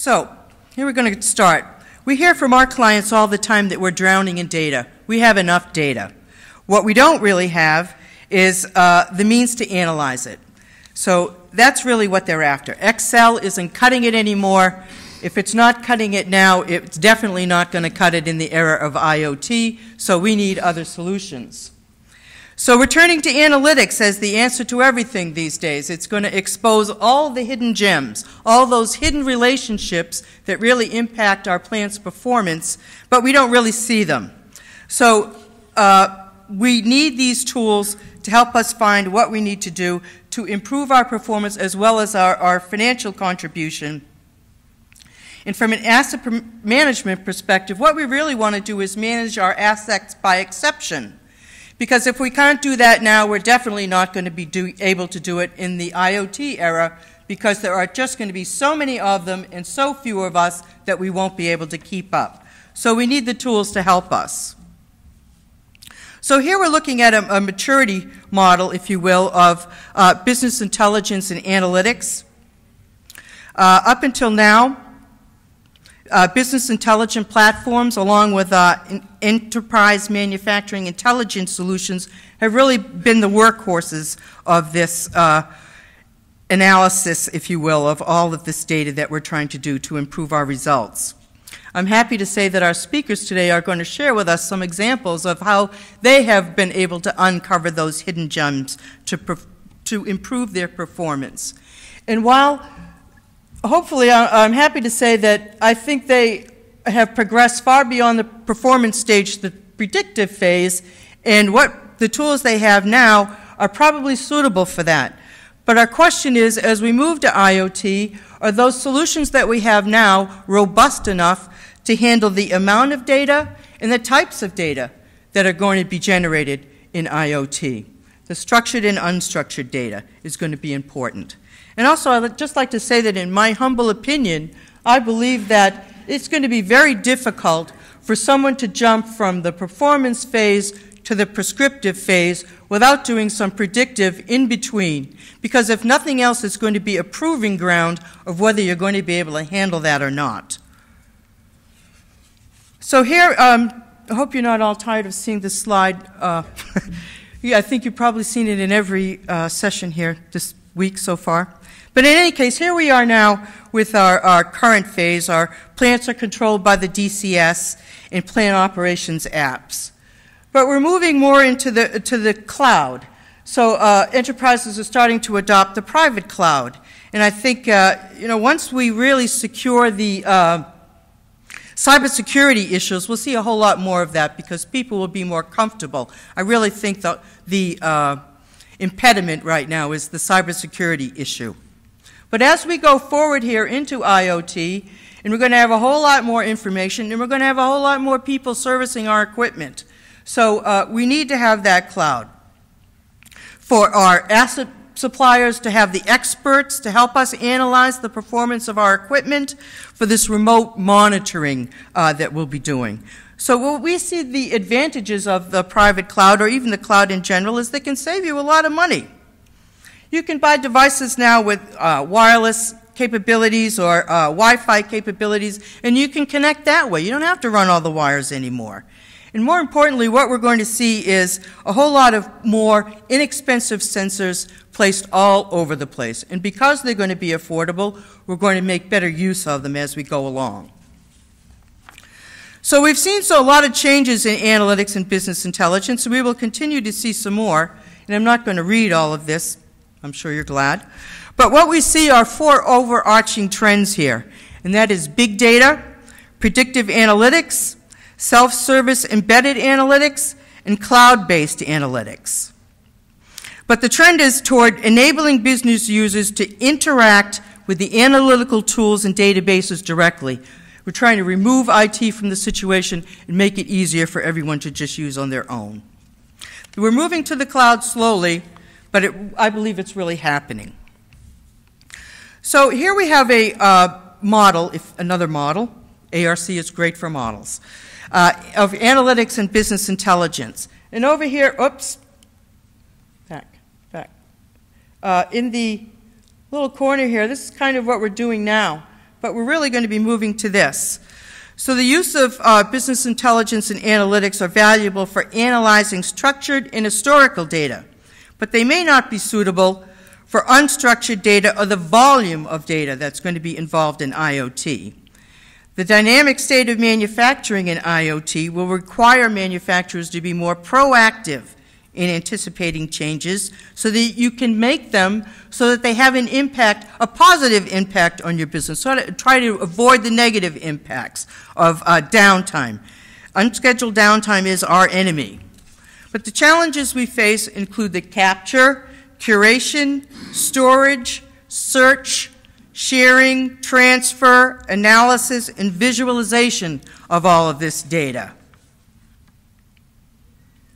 So, here we're going to start. We hear from our clients all the time that we're drowning in data. We have enough data. What we don't really have is the means to analyze it. So that's really what they're after. Excel isn't cutting it anymore. If it's not cutting it now, it's definitely not going to cut it in the era of IoT, so we need other solutions. So we're turning to analytics as the answer to everything these days. It's going to expose all the hidden gems, all those hidden relationships that really impact our plant's performance, but we don't really see them. So we need these tools to help us find what we need to do to improve our performance as well as our financial contribution. And from an asset management perspective, what we really want to do is manage our assets by exception. Because if we can't do that now, we're definitely not going to be able to do it in the IoT era, because there are just going to be so many of them and so few of us that we won't be able to keep up. So we need the tools to help us. So here we're looking at a maturity model, if you will, of business intelligence and analytics. Up until now, business intelligence platforms, along with enterprise manufacturing intelligence solutions, have really been the workhorses of this analysis, if you will, of all of this data that we're trying to do to improve our results. I'm happy to say that our speakers today are going to share with us some examples of how they have been able to uncover those hidden gems to improve their performance. And while hopefully, I'm happy to say that I think they have progressed far beyond the performance stage, the predictive phase, and what the tools they have now are probably suitable for that. But our question is, as we move to IoT, are those solutions that we have now robust enough to handle the amount of data and the types of data that are going to be generated in IoT? The structured and unstructured data is going to be important. And also, I'd just like to say that in my humble opinion, I believe that it's going to be very difficult for someone to jump from the performance phase to the prescriptive phase without doing some predictive in between. Because if nothing else, it's going to be a proving ground of whether you're going to be able to handle that or not. So here, I hope you're not all tired of seeing this slide. Yeah, I think you've probably seen it in every session here this week so far. But in any case, here we are now with our current phase. Our plants are controlled by the DCS and plant operations apps. But we're moving more into the cloud. So enterprises are starting to adopt the private cloud. And I think, once we really secure the cybersecurity issues, we'll see a whole lot more of that because people will be more comfortable. I really think that the impediment right now is the cybersecurity issue. But as we go forward here into IoT, and we're going to have a whole lot more information, and we're going to have a whole lot more people servicing our equipment. So we need to have that cloud. For our asset suppliers to have the experts to help us analyze the performance of our equipment for this remote monitoring that we'll be doing. So what we see the advantages of the private cloud, or even the cloud in general, is they can save you a lot of money. You can buy devices now with wireless capabilities or Wi-Fi capabilities, and you can connect that way. You don't have to run all the wires anymore. And more importantly, what we're going to see is a whole lot of more inexpensive sensors placed all over the place. And because they're going to be affordable, we're going to make better use of them as we go along. So we've seen a lot of changes in analytics and business intelligence, and we will continue to see some more. And I'm not going to read all of this. I'm sure you're glad. But what we see are four overarching trends here, and that is big data, predictive analytics, self-service embedded analytics, and cloud-based analytics. But the trend is toward enabling business users to interact with the analytical tools and databases directly. We're trying to remove IT from the situation and make it easier for everyone to just use on their own. We're moving to the cloud slowly, but I believe it's really happening. So here we have a model, another model. ARC is great for models, of analytics and business intelligence. And over here, oops, back. In the little corner here, this is kind of what we're doing now. but we're really going to be moving to this. So the use of business intelligence and analytics are valuable for analyzing structured and historical data, but they may not be suitable for unstructured data or the volume of data that's going to be involved in IoT. The dynamic state of manufacturing in IoT will require manufacturers to be more proactive in anticipating changes so that you can make them so that they have an impact, a positive impact on your business. So try to avoid the negative impacts of downtime. Unscheduled downtime is our enemy. But the challenges we face include the capture, curation, storage, search, sharing, transfer, analysis, and visualization of all of this data.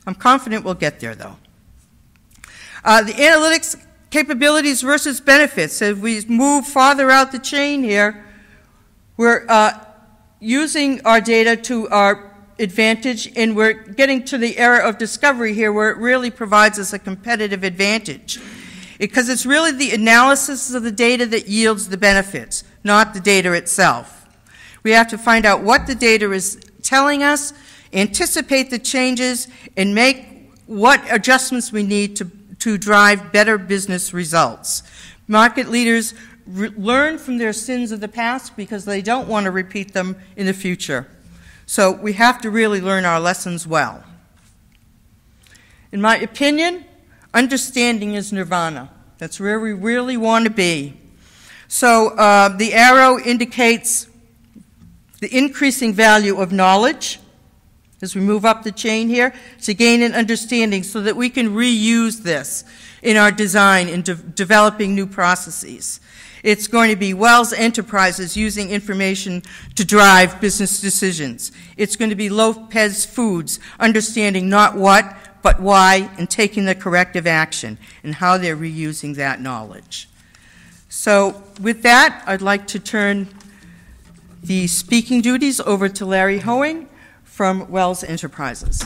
I'm confident we'll get there, though. The analytics capabilities versus benefits. As we move farther out the chain here, we're using our data to our advantage, and we're getting to the era of discovery here where it really provides us a competitive advantage. Because it's really the analysis of the data that yields the benefits, not the data itself. We have to find out what the data is telling us, anticipate the changes, and make what adjustments we need to drive better business results. Market leaders learn from their sins of the past because they don't want to repeat them in the future. So we have to really learn our lessons well. In my opinion, understanding is nirvana. That's where we really want to be. So the arrow indicates the increasing value of knowledge as we move up the chain here to gain an understanding so that we can reuse this in our design and developing new processes. It's going to be Wells Enterprises using information to drive business decisions. It's going to be Lopez Foods understanding not what, but why, and taking the corrective action, and how they're reusing that knowledge. So with that, I'd like to turn the speaking duties over to Larry Hoeing from Wells Enterprises.